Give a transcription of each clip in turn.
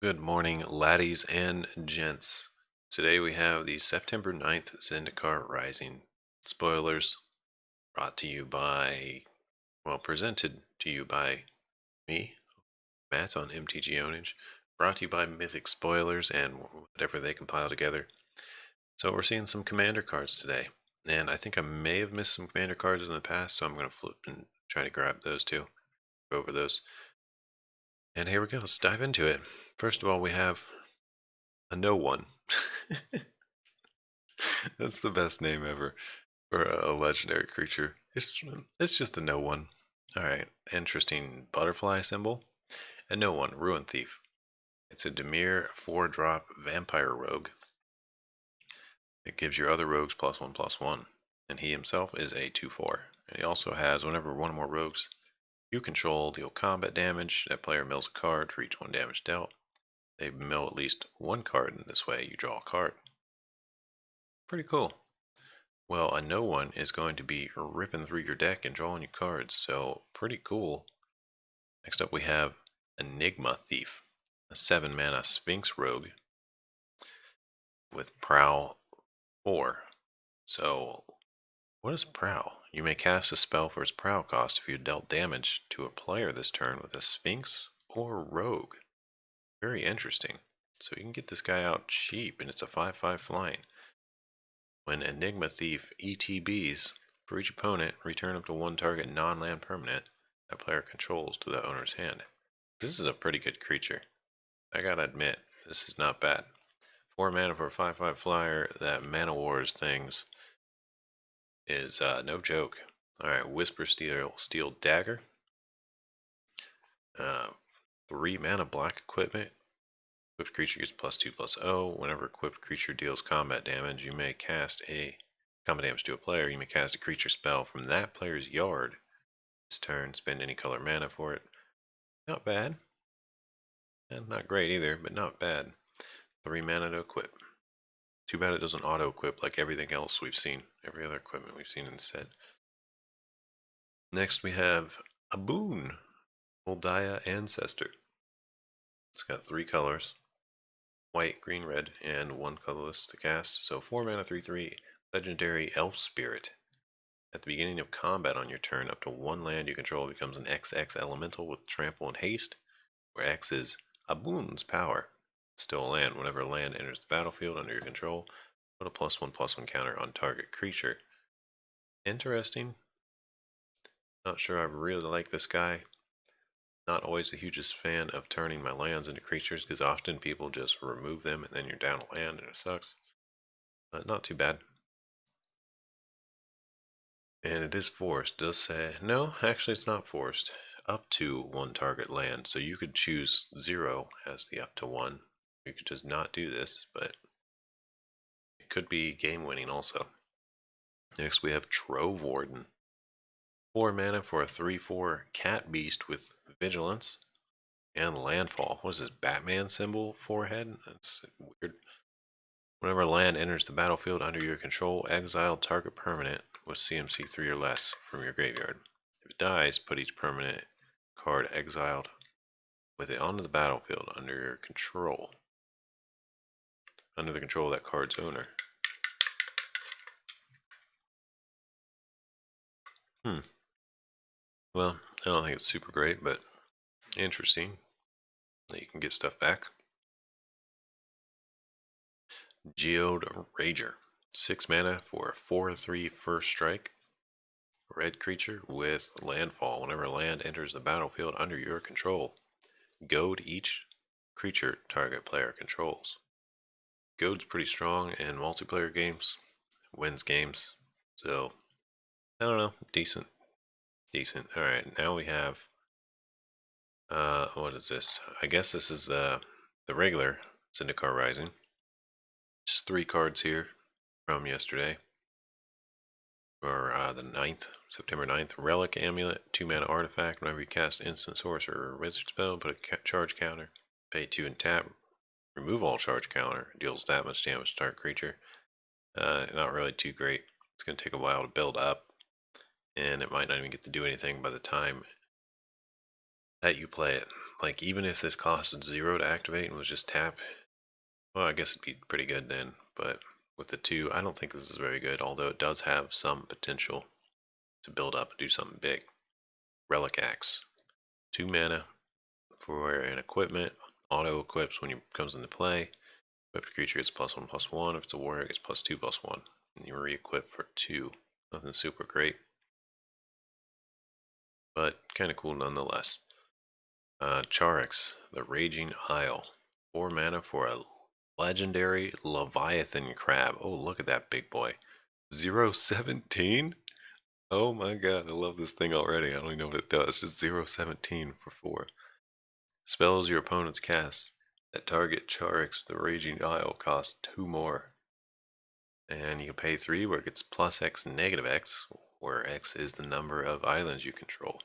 Good morning, laddies and gents. Today we have the September 9th Zendikar Rising. Spoilers brought to you by, presented to you by me, Matt on MTG Ownage. Brought to you by Mythic Spoilers and whatever they compile together. So we're seeing some commander cards today. And I think I may have missed some commander cards in the past, so I'm going to flip and try to grab those too. Go over those. And here we go. Let's dive into it. First of all, we have a no one. That's the best name ever for a legendary creature. It's just a no one. All right, interesting butterfly symbol. A no one, Ruin Thief. It's a Demir 4-drop vampire rogue. It gives your other rogues +1/+1, and he himself is a 2/4. And he also has whenever one or more rogues you control deal combat damage, that player mills a card for each 1 damage dealt. They mill at least 1 card, and this way you draw a card. Pretty cool. Well, a no one is going to be ripping through your deck and drawing you cards, so pretty cool. Next up we have Enigma Thief, a 7-mana Sphinx Rogue with Prowl 4. So, what is Prowl? You may cast a spell for its Prowl cost if you dealt damage to a player this turn with a Sphinx or Rogue. Very interesting. So you can get this guy out cheap, and it's a 5/5 flying. When Enigma Thief ETBs, for each opponent, return up to 1 target non-land permanent that player controls to the owner's hand. This is a pretty good creature. I gotta admit, this is not bad. 4 mana for a 5/5 flyer, that Mana Wars things is no joke. Alright, Whisper Steel Dagger. 3 mana black equipment. Equipped creature gets +2/+0. Whenever equipped creature deals combat damage, you may cast a combat damage to a player. You may cast a creature spell from that player's yard this turn. Spend any color mana for it. Not bad. And not great either, but not bad. 3 mana to equip. Too bad it doesn't auto-equip like everything else we've seen. Every other equipment we've seen in the set. Next we have a boon. Oldaya Ancestor. It's got 3 colors. White, green, red, and 1 colorless to cast. So 4 mana, 3/3. Legendary Elf Spirit. At the beginning of combat on your turn, up to 1 land you control becomes an XX elemental with trample and haste, where X is a boon's power. It's still a land. Whenever a land enters the battlefield under your control, put a +1/+1 counter on target creature. Interesting. Not sure I really like this guy. Not always the hugest fan of turning my lands into creatures, because often people just remove them and then you're down a land and it sucks. But not too bad. And it is forced. It does say, no, actually it's not forced. Up to 1 target land. So you could choose 0 as the up to 1. You could just not do this, but it could be game winning also. Next we have Trove Warden. 4 mana for a 3/4 cat beast with vigilance and landfall. What is this, Batman symbol forehead? That's weird. Whenever land enters the battlefield under your control, exile target permanent with CMC 3 or less from your graveyard. If it dies, put each permanent card exiled with it onto the battlefield under your control. Under the control of that card's owner. Well, I don't think it's super great, but interesting that you can get stuff back. Geode Rager. 6 mana for a 4/3 first strike. Red creature with landfall. Whenever land enters the battlefield under your control, goad each creature target player controls. Goad's pretty strong in multiplayer games. Wins games. So, I don't know. Decent. Alright, now we have what is this? I guess this is the regular Zendikar Rising. Just 3 cards here from yesterday. Or the 9th, September 9th. Relic Amulet, 2 mana artifact. Whenever you cast instant sorcerer or wizard spell, put a charge counter. Pay 2 and tap. Remove all charge counter. Deals that much damage to target creature. Not really too great. It's going to take a while to build up. And it might not even get to do anything by the time that you play it. like even if this costed 0 to activate and was just tap, well, I guess it'd be pretty good then. But with the 2, I don't think this is very good, although it does have some potential to build up and do something big. Relic Axe. 2 mana for an equipment. Auto equips when it comes into play. Equipped creature gets +1/+1. If it's a warrior, it gets +2/+1. And you re-equip for 2. Nothing super great, but kind of cool nonetheless. Charix, the Raging Isle. 4 mana for a legendary Leviathan Crab. Oh, look at that big boy. 0/17? Oh my god, I love this thing already. I don't even know what it does. It's 0/17 for 4. Spells your opponent's cast that target Charix, the Raging Isle, cost 2 more. And you can pay 3 where it gets +X, -X, where X is the number of islands you control.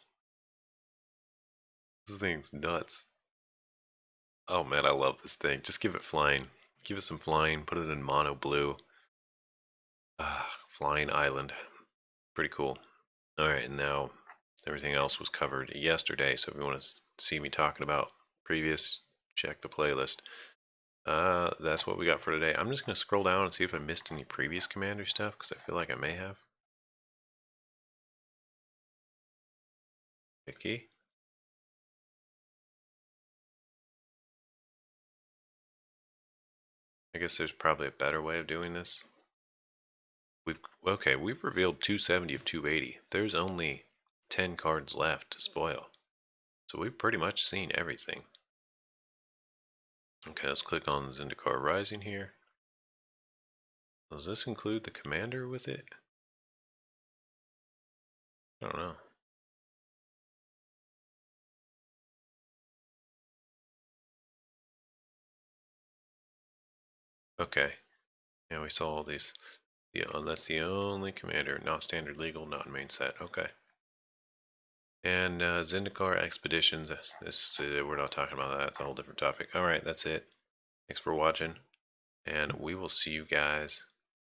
This thing's nuts. Oh man, I love this thing. Just give it flying. Give it some flying, put it in mono blue. Flying island. Pretty cool. Alright, now everything else was covered yesterday, so if you want to see me talking about previous, check the playlist. That's what we got for today. I'm just going to scroll down and see if I missed any previous Commander stuff, because I feel like I may have. Vicky? I guess there's probably a better way of doing this. We've revealed 270 of 280. There's only 10 cards left to spoil. So we've pretty much seen everything. Okay, let's click on Zendikar Rising here. Does this include the commander with it? I don't know. Okay. Yeah, we saw all these. Yeah, that's the only commander, not standard legal, not main set. Okay. And Zendikar Expeditions. We're not talking about that. It's a whole different topic. All right, that's it. Thanks for watching, and we will see you guys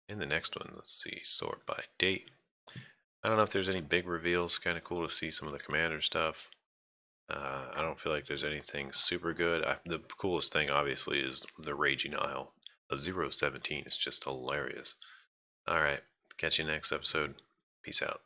in the next one. Let's see, sort by date. I don't know if there's any big reveals. Kind of cool to see some of the commander stuff. I don't feel like there's anything super good. The coolest thing, obviously, is the Raging Isle. A 0/17 is just hilarious. All right, catch you next episode. Peace out.